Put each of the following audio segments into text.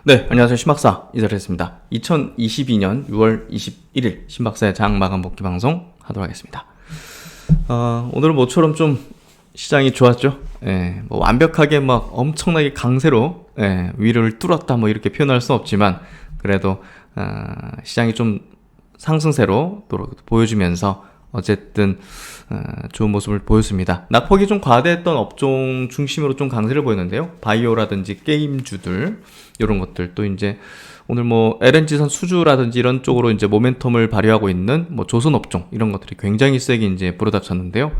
네, 안녕하세요. 신박사 이사했습니다. 2022년 6월 21일 신박사의 장 마감 복귀 방송 하도록 하겠습니다. 오늘은 모처럼 좀 시장이 좋았죠. 뭐 완벽하게 막 엄청나게 강세로 위를 뚫었다 뭐 이렇게 표현할 수는 없지만 그래도 시장이 좀 상승세로 또 보여주면서 어쨌든 좋은 모습을 보였습니다. 낙폭이 좀 과대했던 업종 중심으로 좀 강세를 보였는데요. 바이오라든지 게임주들 이런 것들 또 이제 오늘 뭐 LNG선 수주라든지 이런 쪽으로 이제 모멘텀을 발휘하고 있는 뭐 조선 업종 이런 것들이 굉장히 세게 이제 불어닥쳤는데요.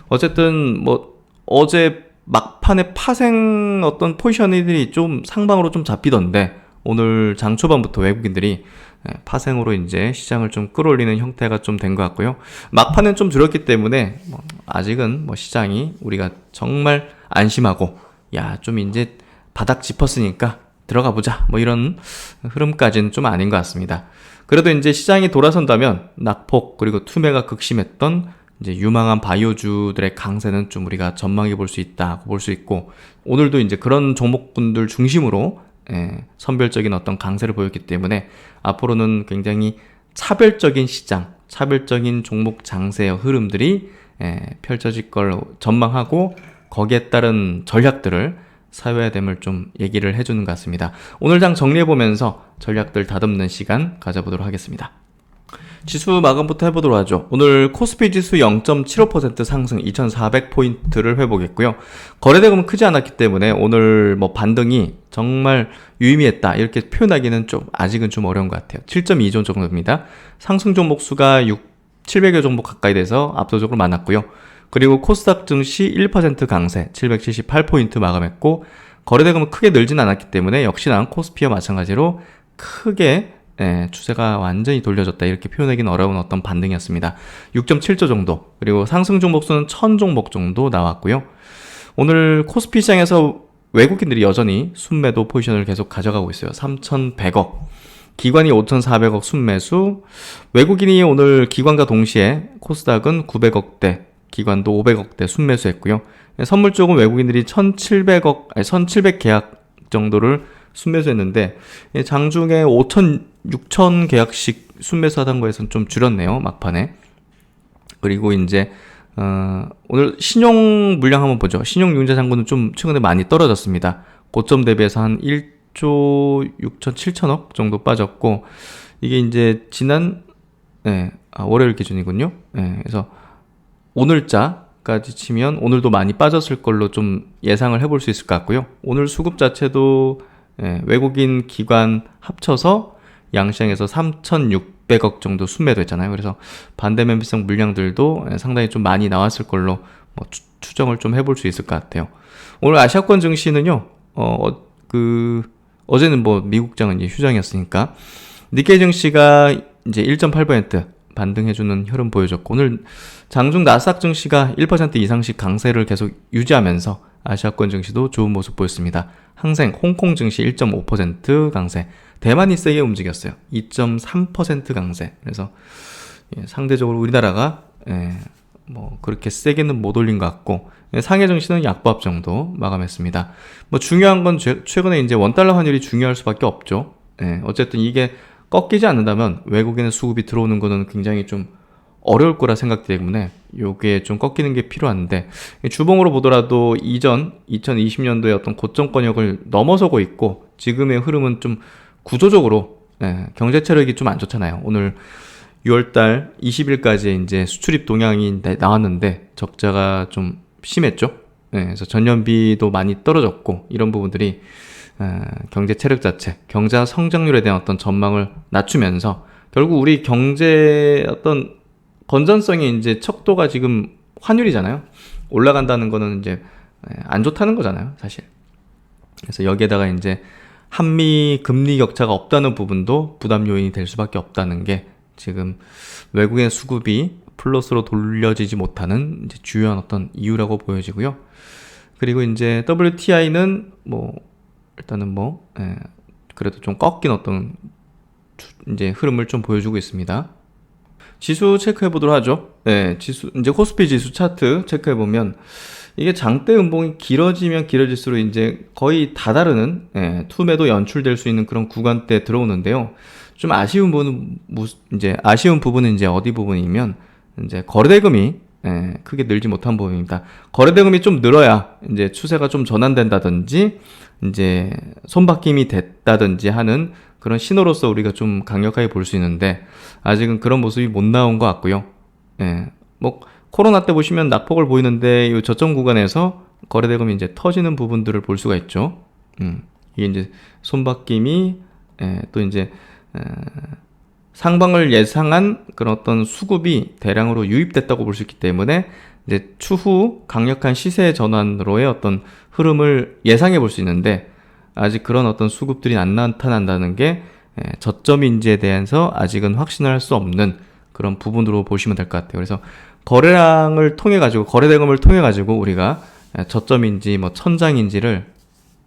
어쨌든 뭐 어제 막판에 파생 어떤 포지션들이 좀 상방으로 좀 잡히던데 오늘 장 초반부터 외국인들이 파생으로 이제 시장을 좀 끌어올리는 형태가 좀 된 것 같고요. 막판은 좀 줄었기 때문에 뭐 아직은 뭐 시장이 우리가 정말 안심하고 야, 좀 이제 바닥 짚었으니까 들어가 보자 뭐 이런 흐름까지는 좀 아닌 것 같습니다. 그래도 이제 시장이 돌아선다면 낙폭 그리고 투매가 극심했던 이제 유망한 바이오주들의 강세는 좀 우리가 전망해 볼 수 있다고 볼 수 있고 오늘도 이제 그런 종목군들 중심으로 선별적인 어떤 강세를 보였기 때문에 앞으로는 굉장히 차별적인 시장, 차별적인 종목 장세의 흐름들이 펼쳐질 걸 전망하고 거기에 따른 전략들을 사회화됨을 좀 얘기를 해주는 것 같습니다. 오늘 장 정리해보면서 전략들 다듬는 시간 가져보도록 하겠습니다. 지수 마감부터 해보도록 하죠. 오늘 코스피 지수 0.75% 상승 2400포인트를 회복했고요. 거래대금은 크지 않았기 때문에 오늘 뭐 반등이 정말 유의미했다 이렇게 표현하기는 좀 아직은 좀 어려운 것 같아요. 7.2조 정도입니다. 상승 종목 수가 700여 종목 가까이 돼서 압도적으로 많았고요. 그리고 코스닥 증시 1% 강세 778포인트 마감했고 거래대금은 크게 늘진 않았기 때문에 역시나 코스피와 마찬가지로 크게 추세가 완전히 돌려졌다 이렇게 표현하기는 어려운 어떤 반등이었습니다. 6.7조 정도 그리고 상승 종목 수는 1000종목 정도 나왔고요. 오늘 코스피 시장에서 외국인들이 여전히 순매도 포지션을 계속 가져가고 있어요. 3100억 기관이 5400억 순매수 외국인이 오늘 기관과 동시에 코스닥은 900억대 기관도 500억대 순매수했고요. 선물 쪽은 외국인들이 1700 계약 정도를 순매수했는데 장중에 6천 계약씩 순매수하던 거에서는 좀 줄였네요. 막판에. 그리고 이제 오늘 신용 물량 한번 보죠. 신용 융자 잔고는 좀 최근에 많이 떨어졌습니다. 고점 대비해서 한 1조 6천 7천억 정도 빠졌고 이게 이제 지난 월요일 기준이군요. 그래서 오늘자까지 치면 오늘도 많이 빠졌을 걸로 좀 예상을 해볼 수 있을 것 같고요. 오늘 수급 자체도 외국인 기관 합쳐서 양시장에서 3,600억 정도 순매도 했잖아요. 그래서 반대 매매성 물량들도 상당히 좀 많이 나왔을 걸로 뭐 추정을 좀 해볼 수 있을 것 같아요. 오늘 아시아권 증시는요, 어제는 뭐 미국장은 이제 휴장이었으니까 니케이 증시가 이제 1.8% 반등해주는 흐름 보여줬고 오늘 장중 나스닥 증시가 1% 이상씩 강세를 계속 유지하면서 아시아권 증시도 좋은 모습 보였습니다. 항생, 홍콩 증시 1.5% 강세, 대만이 세게 움직였어요. 2.3% 강세. 그래서 상대적으로 우리나라가 뭐 그렇게 세게는 못 올린 것 같고 상해 증시는 약보합 정도 마감했습니다. 뭐 중요한 건 최근에 이제 원달러 환율이 중요할 수밖에 없죠. 어쨌든 이게 꺾이지 않는다면 외국인의 수급이 들어오는 거는 굉장히 좀 어려울 거라 생각되기 때문에 요게 좀 꺾이는 게 필요한데 주봉으로 보더라도 이전 2020년도의 어떤 고점권역을 넘어서고 있고 지금의 흐름은 좀 구조적으로 경제 체력이 좀 안 좋잖아요. 오늘 6월달 20일까지 이제 수출입 동향이 나왔는데 적자가 좀 심했죠. 그래서 전년비도 많이 떨어졌고 이런 부분들이 경제 체력 자체, 경제 성장률에 대한 어떤 전망을 낮추면서 결국 우리 경제 어떤 건전성이 이제 척도가 지금 환율이잖아요. 올라간다는 거는 이제 안 좋다는 거잖아요, 사실. 그래서 여기에다가 이제 한미 금리 격차가 없다는 부분도 부담 요인이 될 수밖에 없다는 게 지금 외국인 수급이 플러스로 돌려지지 못하는 이제 주요한 어떤 이유라고 보여지고요. 그리고 이제 WTI는 뭐 일단은 뭐 그래도 좀 꺾인 어떤 이제 흐름을 좀 보여주고 있습니다. 지수 체크해 보도록 하죠. 지수 이제 코스피 지수 차트 체크해 보면 이게 장대 음봉이 길어지면 길어질수록 이제 거의 다다르는 투매도 연출될 수 있는 그런 구간대에 들어오는데요. 좀 아쉬운 부분은 이제 어디 부분이면 이제 거래대금이 크게 늘지 못한 부분입니다. 거래대금이 좀 늘어야 이제 추세가 좀 전환된다든지 이제 손바뀜이 됐다든지 하는 그런 신호로서 우리가 좀 강력하게 볼 수 있는데 아직은 그런 모습이 못 나온 것 같고요. 뭐 코로나 때 보시면 낙폭을 보이는데 이 저점 구간에서 거래대금이 이제 터지는 부분들을 볼 수가 있죠. 이게 이제 손바뀜이 또 이제 상방을 예상한 그런 어떤 수급이 대량으로 유입됐다고 볼 수 있기 때문에 이제 추후 강력한 시세 전환으로의 어떤 흐름을 예상해 볼 수 있는데 아직 그런 어떤 수급들이 안 나타난다는 게 저점인지에 대해서 아직은 확신을 할 수 없는 그런 부분으로 보시면 될 것 같아요. 그래서 거래량을 통해 가지고 거래대금을 통해 가지고 우리가 저점인지 뭐 천장인지를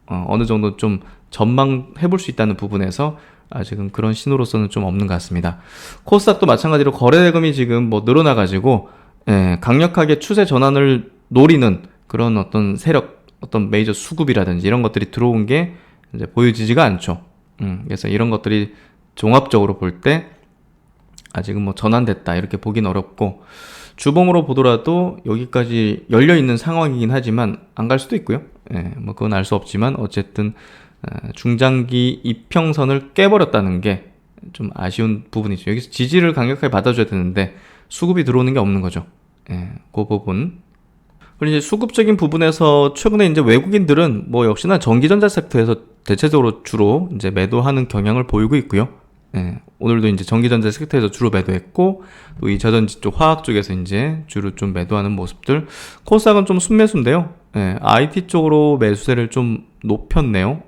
어느 정도 좀 전망해 볼 수 있다는 부분에서 아직은 그런 신호로서는 좀 없는 것 같습니다. 코스닥도 마찬가지로 거래대금이 지금 뭐 늘어나가지고 강력하게 추세 전환을 노리는 그런 어떤 세력, 어떤 메이저 수급이라든지 이런 것들이 들어온 게 이제 보여지지가 않죠. 그래서 이런 것들이 종합적으로 볼 때 아직은 뭐 전환됐다 이렇게 보긴 어렵고 주봉으로 보더라도 여기까지 열려 있는 상황이긴 하지만 안 갈 수도 있고요. 뭐 그건 알 수 없지만 어쨌든 중장기 이평선을 깨버렸다는 게 좀 아쉬운 부분이죠. 여기서 지지를 강력하게 받아줘야 되는데 수급이 들어오는 게 없는 거죠. 그 부분. 그리고 이제 수급적인 부분에서 최근에 이제 외국인들은 뭐 역시나 전기전자 섹터에서 대체적으로 주로 이제 매도하는 경향을 보이고 있고요. 오늘도 이제 전기전자 섹터에서 주로 매도했고 또 이 저전지 쪽 화학 쪽에서 이제 주로 좀 매도하는 모습들. 코스닥은 좀 순매수인데요. IT 쪽으로 매수세를 좀 높였네요.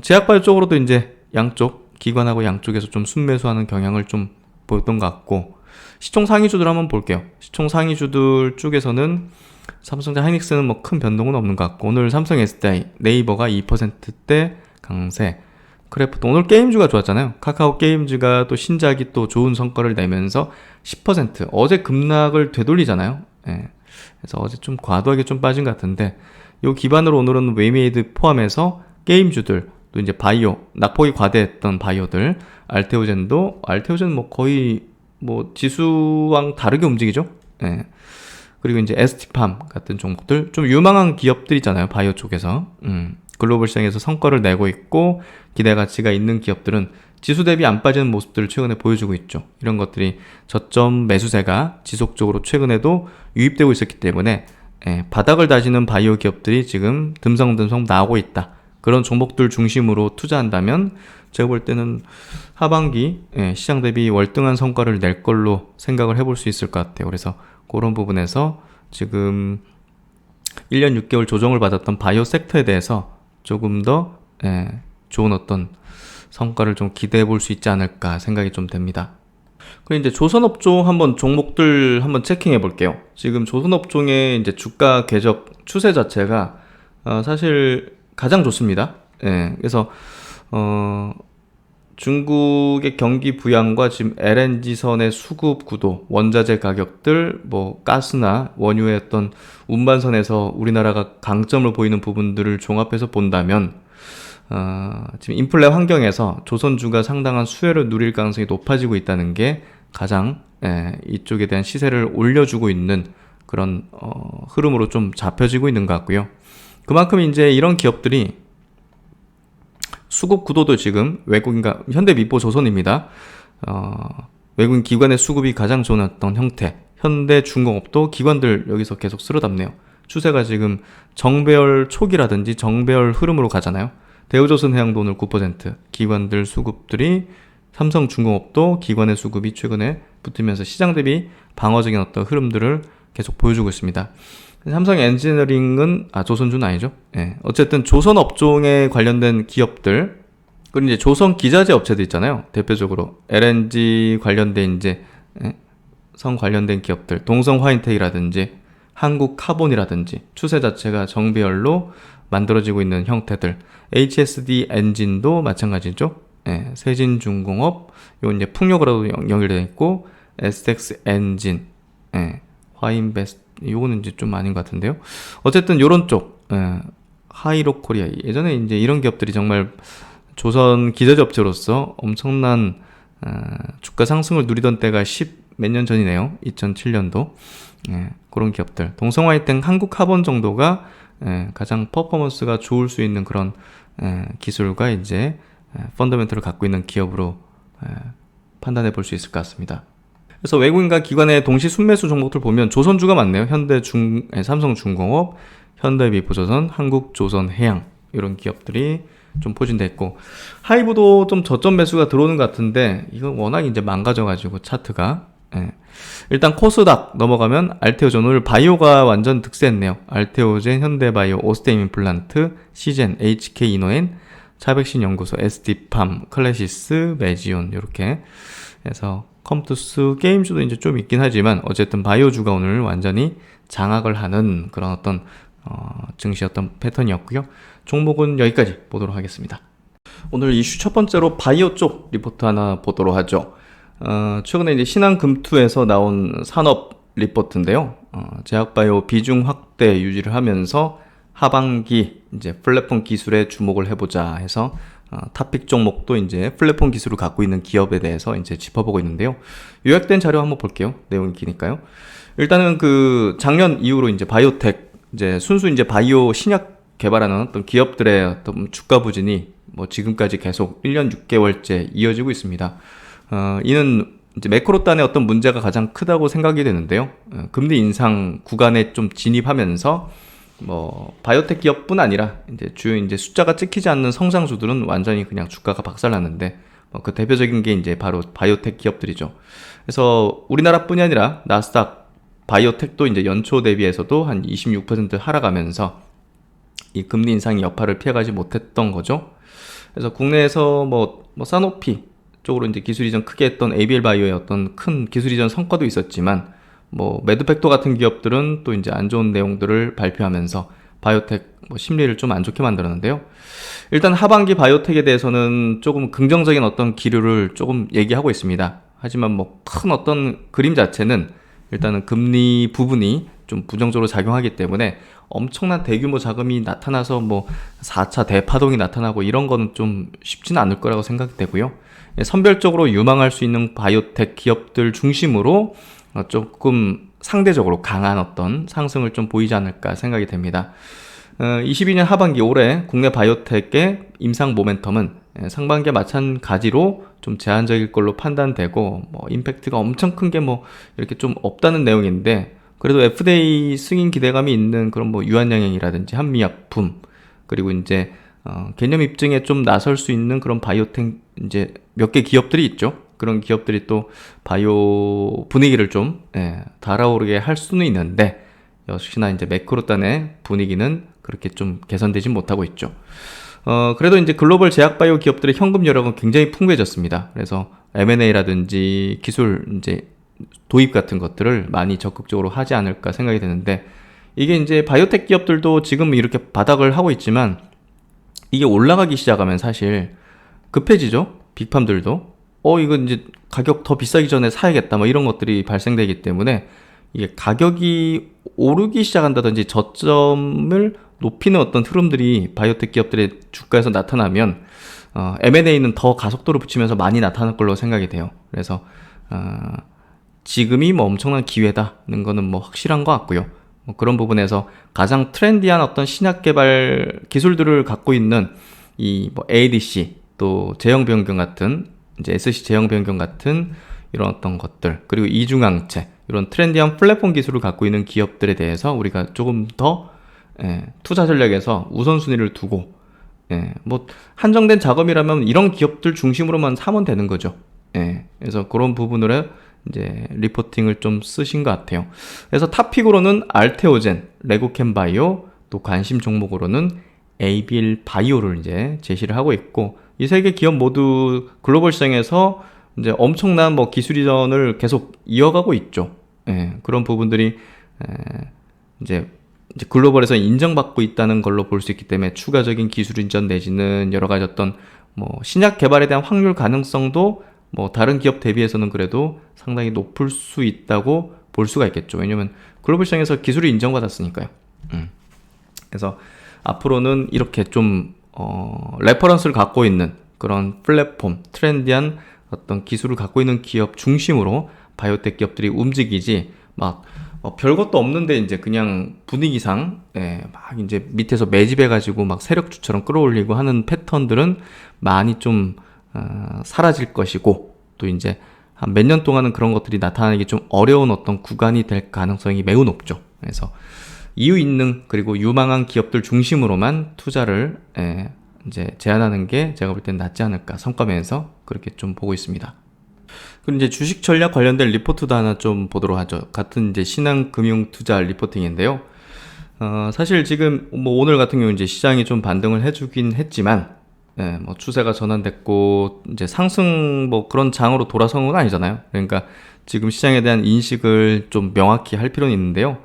제약바이오 쪽으로도 이제 양쪽 기관하고 양쪽에서 좀 순매수하는 경향을 좀 보였던 것 같고 시총 상위주들 한번 볼게요. 시총 상위주들 쪽에서는 삼성전자 하이닉스는 뭐 큰 변동은 없는 것 같고 오늘 삼성 SDI 네이버가 2%대 강세 크래프트 오늘 게임주가 좋았잖아요. 카카오 게임즈가 또 신작이 또 좋은 성과를 내면서 10% 어제 급락을 되돌리잖아요. 그래서 어제 좀 과도하게 좀 빠진 것 같은데 요 기반으로 오늘은 웨이메이드 포함해서 게임주들 또 이제 바이오 낙폭이 과대했던 바이오들 알테오젠 뭐 거의 뭐 지수랑 다르게 움직이죠. 그리고 이제 ST팜 같은 종목들 좀 유망한 기업들이잖아요. 바이오 쪽에서 글로벌 시장에서 성과를 내고 있고 기대 가치가 있는 기업들은 지수 대비 안 빠지는 모습들을 최근에 보여주고 있죠. 이런 것들이 저점 매수세가 지속적으로 최근에도 유입되고 있었기 때문에 바닥을 다지는 바이오 기업들이 지금 듬성듬성 나오고 있다. 그런 종목들 중심으로 투자한다면 제가 볼 때는 하반기 시장 대비 월등한 성과를 낼 걸로 생각을 해볼 수 있을 것 같아요. 그래서 그런 부분에서 지금 1년 6개월 조정을 받았던 바이오 섹터에 대해서 조금 더 좋은 어떤 성과를 좀 기대해 볼 수 있지 않을까 생각이 좀 됩니다. 그리고 이제 조선업종 한번 종목들 한번 체킹해 볼게요. 지금 조선업종의 이제 주가 궤적 추세 자체가 사실 가장 좋습니다. 그래서 중국의 경기 부양과 지금 LNG선의 수급 구도, 원자재 가격들, 뭐 가스나 원유의 어떤 운반선에서 우리나라가 강점을 보이는 부분들을 종합해서 본다면 지금 인플레 환경에서 조선주가 상당한 수혜를 누릴 가능성이 높아지고 있다는 게 가장 이쪽에 대한 시세를 올려주고 있는 그런 흐름으로 좀 잡혀지고 있는 것 같고요. 그만큼 이제 이런 기업들이 수급 구도도 지금 외국인과 현대미포 조선입니다. 외국인 기관의 수급이 가장 좋은 어떤 형태. 현대중공업도 기관들 여기서 계속 쓸어담네요. 추세가 지금 정배열 초기라든지 정배열 흐름으로 가잖아요. 대우조선해양도 오늘 9%, 기관들 수급들이 삼성중공업도 기관의 수급이 최근에 붙으면서 시장 대비 방어적인 어떤 흐름들을 계속 보여주고 있습니다. 삼성 엔지니어링은 조선주는 아니죠. 어쨌든 조선 업종에 관련된 기업들 그리고 이제 조선 기자재 업체들 있잖아요. 대표적으로 LNG 관련된 이제 성 관련된 기업들, 동성 화인텍이라든지 한국 카본이라든지 추세 자체가 정배열로 만들어지고 있는 형태들, HSD 엔진도 마찬가지죠. 세진중공업, 요 이제 풍력으로도 연결되어 있고 SX 엔진, 화인베스트 요거는 이제 좀 아닌 것 같은데요. 어쨌든 요런 쪽, 하이로 코리아. 예전에 이제 이런 기업들이 정말 조선 기저접체로서 엄청난 주가 상승을 누리던 때가 10 몇 년 전이네요. 2007년도. 그런 기업들. 동성화이땡 한국카본 정도가 가장 퍼포먼스가 좋을 수 있는 그런 기술과 이제 펀더멘털을 갖고 있는 기업으로 판단해 볼 수 있을 것 같습니다. 그래서 외국인과 기관의 동시 순매수 종목들 보면 조선주가 많네요. 삼성중공업, 현대미포조선, 한국조선해양 이런 기업들이 좀 포진돼 있고, 하이브도 좀 저점 매수가 들어오는 것 같은데 이건 워낙 이제 망가져가지고 차트가. 일단 코스닥 넘어가면 알테오젠, 오늘 바이오가 완전 득세했네요. 알테오젠, 현대바이오, 오스템 임플란트, 시젠, HK이노엔, 차백신 연구소, SD팜, 클래시스, 메지온 이렇게 해서 컴투스, 게임주도 이제 좀 있긴 하지만 어쨌든 바이오주가 오늘 완전히 장악을 하는 그런 어떤 증시였던 패턴이었고요. 종목은 여기까지 보도록 하겠습니다. 오늘 이슈 첫 번째로 바이오 쪽 리포트 하나 보도록 하죠. 최근에 이제 신한금투에서 나온 산업 리포트인데요. 제약바이오 비중 확대 유지를 하면서 하반기 이제 플랫폼 기술에 주목을 해보자 해서 탑픽 종목도 이제 플랫폼 기술을 갖고 있는 기업에 대해서 이제 짚어보고 있는데요. 요약된 자료 한번 볼게요. 내용이 기니까요. 일단은 그 작년 이후로 이제 바이오텍, 이제 순수 이제 바이오 신약 개발하는 어떤 기업들의 어떤 주가 부진이 뭐 지금까지 계속 1년 6개월째 이어지고 있습니다. 이는 이제 매크로 단의 어떤 문제가 가장 크다고 생각이 되는데요. 금리 인상 구간에 좀 진입하면서 뭐 바이오텍 기업뿐 아니라 이제 주요 이제 숫자가 찍히지 않는 성장주들은 완전히 그냥 주가가 박살났는데, 그 대표적인 게 이제 바로 바이오텍 기업들이죠. 그래서 우리나라뿐이 아니라 나스닥 바이오텍도 이제 연초 대비해서도 한 26% 하락하면서 이 금리 인상이 여파를 피해가지 못했던 거죠. 그래서 국내에서 뭐 사노피 쪽으로 이제 기술 이전 크게 했던 ABL 바이오의 어떤 큰 기술 이전 성과도 있었지만, 뭐 매드팩토 같은 기업들은 또 이제 안 좋은 내용들을 발표하면서 바이오텍 심리를 좀 안 좋게 만들었는데요. 일단 하반기 바이오텍에 대해서는 조금 긍정적인 어떤 기류를 조금 얘기하고 있습니다. 하지만 뭐 큰 어떤 그림 자체는 일단은 금리 부분이 좀 부정적으로 작용하기 때문에 엄청난 대규모 자금이 나타나서 뭐 4차 대파동이 나타나고 이런 거는 좀 쉽지는 않을 거라고 생각이 되고요. 선별적으로 유망할 수 있는 바이오텍 기업들 중심으로 조금 상대적으로 강한 어떤 상승을 좀 보이지 않을까 생각이 됩니다. 22년 하반기 올해 국내 바이오텍의 임상 모멘텀은 상반기와 마찬가지로 좀 제한적일 걸로 판단되고, 뭐 임팩트가 엄청 큰 게 뭐 이렇게 좀 없다는 내용인데, 그래도 FDA 승인 기대감이 있는 그런 뭐 유한양행이라든지 한미약품, 그리고 이제 개념 입증에 좀 나설 수 있는 그런 바이오텍 이제 몇 개 기업들이 있죠. 그런 기업들이 또 바이오 분위기를 좀 달아오르게 할 수는 있는데, 역시나 이제 매크로단의 분위기는 그렇게 좀 개선되지 못하고 있죠. 그래도 이제 글로벌 제약 바이오 기업들의 현금 여력은 굉장히 풍부해졌습니다. 그래서 M&A라든지 기술 이제 도입 같은 것들을 많이 적극적으로 하지 않을까 생각이 되는데, 이게 이제 바이오텍 기업들도 지금 이렇게 바닥을 하고 있지만 이게 올라가기 시작하면 사실 급해지죠. 빅팜들도 이거 이제 가격 더 비싸기 전에 사야겠다 뭐 이런 것들이 발생되기 때문에, 이게 가격이 오르기 시작한다든지 저점을 높이는 어떤 흐름들이 바이오텍 기업들의 주가에서 나타나면 M&A는 더 가속도를 붙이면서 많이 나타날 걸로 생각이 돼요. 그래서 지금이 뭐 엄청난 기회다는 거는 뭐 확실한 것 같고요. 뭐 그런 부분에서 가장 트렌디한 어떤 신약 개발 기술들을 갖고 있는 이 뭐 ADC, 또 제형 변경 같은 이제 SC 제형 변경 같은 이런 어떤 것들, 그리고 이중항체, 이런 트렌디한 플랫폼 기술을 갖고 있는 기업들에 대해서 우리가 조금 더 투자 전략에서 우선순위를 두고, 뭐 한정된 자금이라면 이런 기업들 중심으로만 사면 되는 거죠. 그래서 그런 부분으로 이제 리포팅을 좀 쓰신 것 같아요. 그래서 탑픽으로는 알테오젠, 레고캠 바이오, 또 관심 종목으로는 ABL 바이오를 이제 제시를 하고 있고, 이 세 개 기업 모두 글로벌 시장에서 이제 엄청난 뭐 기술 이전을 계속 이어가고 있죠. 그런 부분들이 이제 글로벌에서 인정받고 있다는 걸로 볼 수 있기 때문에 추가적인 기술 이전 내지는 여러 가지 어떤 뭐 신약 개발에 대한 확률 가능성도 뭐 다른 기업 대비해서는 그래도 상당히 높을 수 있다고 볼 수가 있겠죠. 왜냐면 글로벌 시장에서 기술이 인정받았으니까요. 그래서 앞으로는 이렇게 좀 레퍼런스를 갖고 있는 그런 플랫폼, 트렌디한 어떤 기술을 갖고 있는 기업 중심으로 바이오텍 기업들이 움직이지 막 별것도 없는데 이제 그냥 분위기상 막 이제 밑에서 매집해가지고 막 세력주처럼 끌어올리고 하는 패턴들은 많이 좀 사라질 것이고, 또 이제 한 몇 년 동안은 그런 것들이 나타나기 좀 어려운 어떤 구간이 될 가능성이 매우 높죠. 그래서 이유 있는 그리고 유망한 기업들 중심으로만 투자를 이제 제한하는 게 제가 볼 땐 낫지 않을까, 성과면에서 그렇게 좀 보고 있습니다. 그리고 이제 주식 전략 관련된 리포트도 하나 좀 보도록 하죠. 같은 이제 신한금융투자 리포팅인데요. 사실 지금 뭐 오늘 같은 경우 이제 시장이 좀 반등을 해주긴 했지만, 뭐 추세가 전환됐고 이제 상승 뭐 그런 장으로 돌아선 건 아니잖아요. 그러니까 지금 시장에 대한 인식을 좀 명확히 할 필요는 있는데요.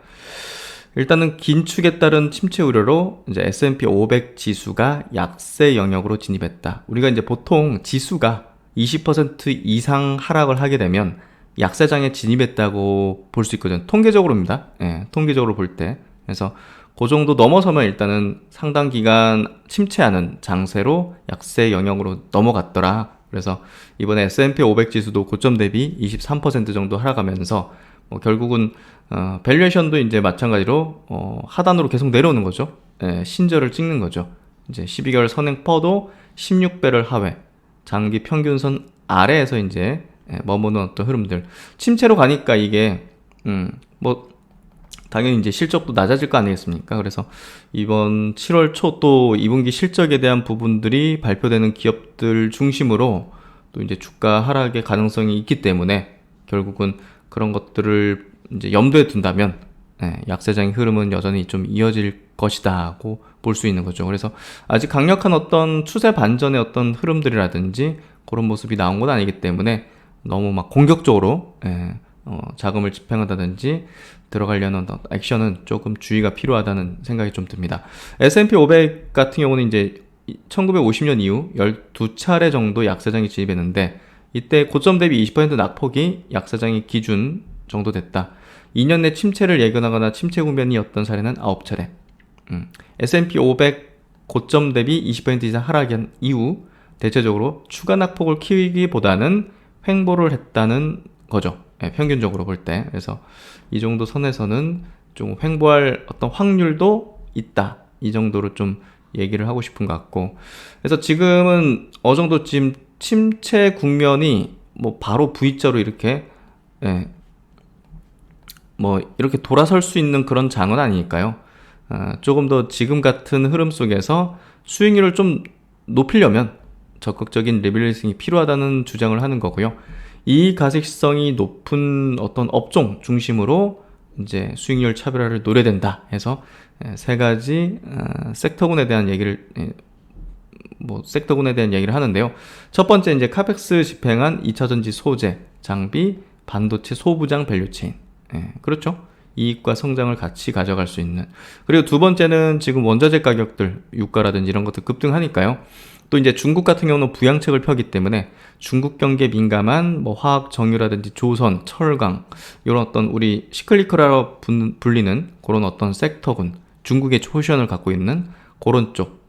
일단은 긴축에 따른 침체 우려로 이제 S&P 500 지수가 약세 영역으로 진입했다. 우리가 이제 보통 지수가 20% 이상 하락을 하게 되면 약세장에 진입했다고 볼 수 있거든요. 통계적으로입니다. 통계적으로 볼 때. 그래서 그 정도 넘어서면 일단은 상당 기간 침체하는 장세로 약세 영역으로 넘어갔더라. 그래서 이번에 S&P 500 지수도 고점 대비 23% 정도 하락하면서 결국은 밸류에이션도 이제 마찬가지로 하단으로 계속 내려오는 거죠. 신저를 찍는 거죠. 이제 12개월 선행퍼도 16배를 하회, 장기 평균선 아래에서 이제 머무는 어떤 흐름들, 침체로 가니까 이게 뭐 당연히 이제 실적도 낮아질 거 아니겠습니까? 그래서 이번 7월 초 또 2분기 실적에 대한 부분들이 발표되는 기업들 중심으로 또 이제 주가 하락의 가능성이 있기 때문에 결국은 그런 것들을 이제 염두에 둔다면 약세장의 흐름은 여전히 좀 이어질 것이다고 볼 수 있는 거죠. 그래서 아직 강력한 어떤 추세 반전의 어떤 흐름들이라든지 그런 모습이 나온 건 아니기 때문에 너무 막 공격적으로 자금을 집행한다든지 들어가려는 액션은 조금 주의가 필요하다는 생각이 좀 듭니다. S&P 500 같은 경우는 이제 1950년 이후 12차례 정도 약세장이 진입했는데, 이때 고점 대비 20% 낙폭이 약세장의 기준 정도 됐다. 2년 내 침체를 예견하거나 침체 국면이었던 사례는 9차례. S&P 500 고점 대비 20% 이상 하락한 이후 대체적으로 추가 낙폭을 키우기보다는 횡보를 했다는 거죠. 평균적으로 볼 때. 그래서 이 정도 선에서는 좀 횡보할 어떤 확률도 있다. 이 정도로 좀 얘기를 하고 싶은 것 같고. 그래서 지금은 어느 정도 지금 침체 국면이 뭐 바로 V자로 이렇게 뭐 이렇게 돌아설 수 있는 그런 장은 아니니까요. 조금 더 지금 같은 흐름 속에서 수익률을 좀 높이려면 적극적인 리밸런싱이 필요하다는 주장을 하는 거고요. 이 가식성이 높은 어떤 업종 중심으로 이제 수익률 차별화를 노려야 된다 해서 세 가지 섹터군에 대한 얘기를 하는데요. 첫 번째 이제 카펙스 집행한 2차전지 소재, 장비, 반도체 소부장 밸류체인. 그렇죠. 이익과 성장을 같이 가져갈 수 있는. 그리고 두 번째는 지금 원자재 가격들, 유가라든지 이런 것들 급등하니까요. 또 이제 중국 같은 경우는 부양책을 펴기 때문에 중국 경기에 민감한 뭐 화학, 정유라든지 조선, 철강, 이런 어떤 우리 시클리컬이라고 불리는 그런 어떤 섹터군, 중국의 포지션을 갖고 있는 그런 쪽.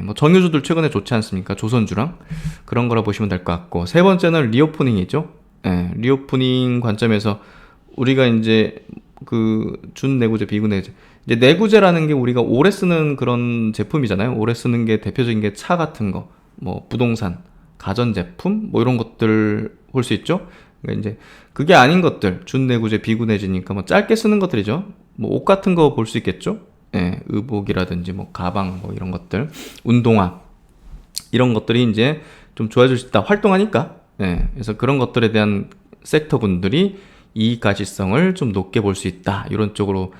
뭐 정유주들 최근에 좋지 않습니까? 조선주랑 그런 거라 보시면 될 것 같고, 세 번째는 리오프닝이죠. 리오프닝 관점에서 우리가 이제 그 준내구재, 비구내구재, 이제 내구재라는 게 우리가 오래 쓰는 그런 제품이잖아요. 오래 쓰는 게 대표적인 게 차 같은 거, 뭐 부동산, 가전제품, 뭐 이런 것들 볼 수 있죠. 그러니까 이제 그게 아닌 것들, 준내구재, 비구내재니까 뭐 짧게 쓰는 것들이죠. 뭐 옷 같은 거 볼 수 있겠죠. 의복이라든지 뭐 가방, 뭐 이런 것들, 운동화, 이런 것들이 이제 좀 좋아질 수 있다. 활동하니까. 그래서 그런 것들에 대한 섹터군들이 이익 가시성을 좀 높게 볼 수 있다. 이런 쪽으로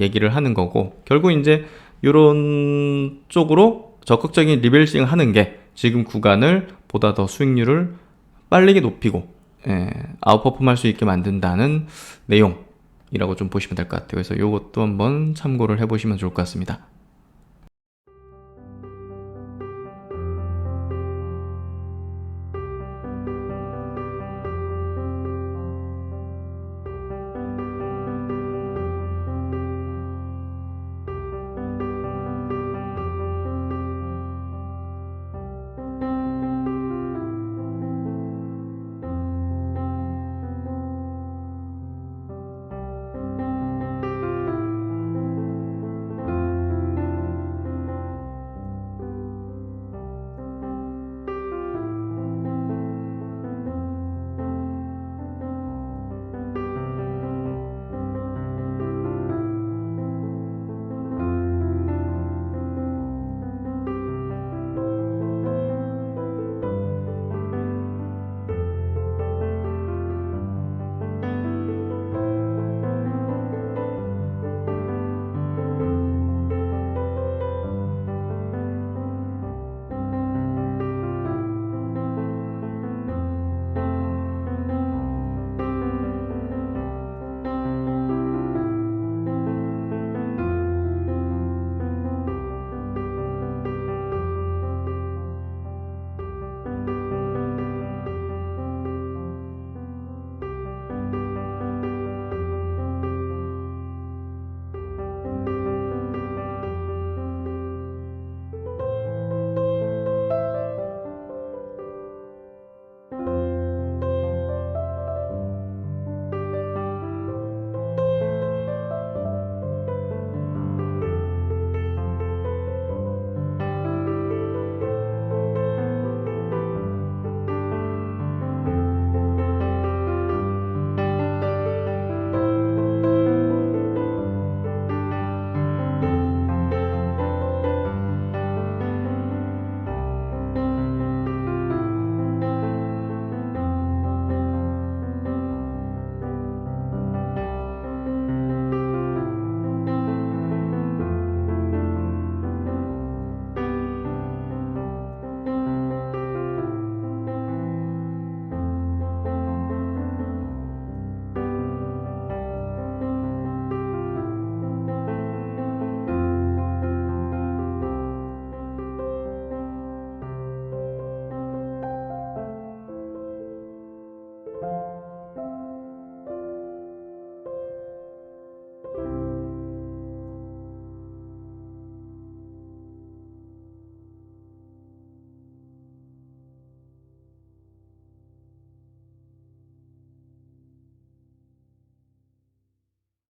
얘기를 하는 거고, 결국 이제 이런 쪽으로 적극적인 리밸싱을 하는 게 지금 구간을 보다 더 수익률을 빠르게 높이고 아웃퍼폼 할 수 있게 만든다는 내용이라고 좀 보시면 될 것 같아요. 그래서 이것도 한번 참고를 해보시면 좋을 것 같습니다.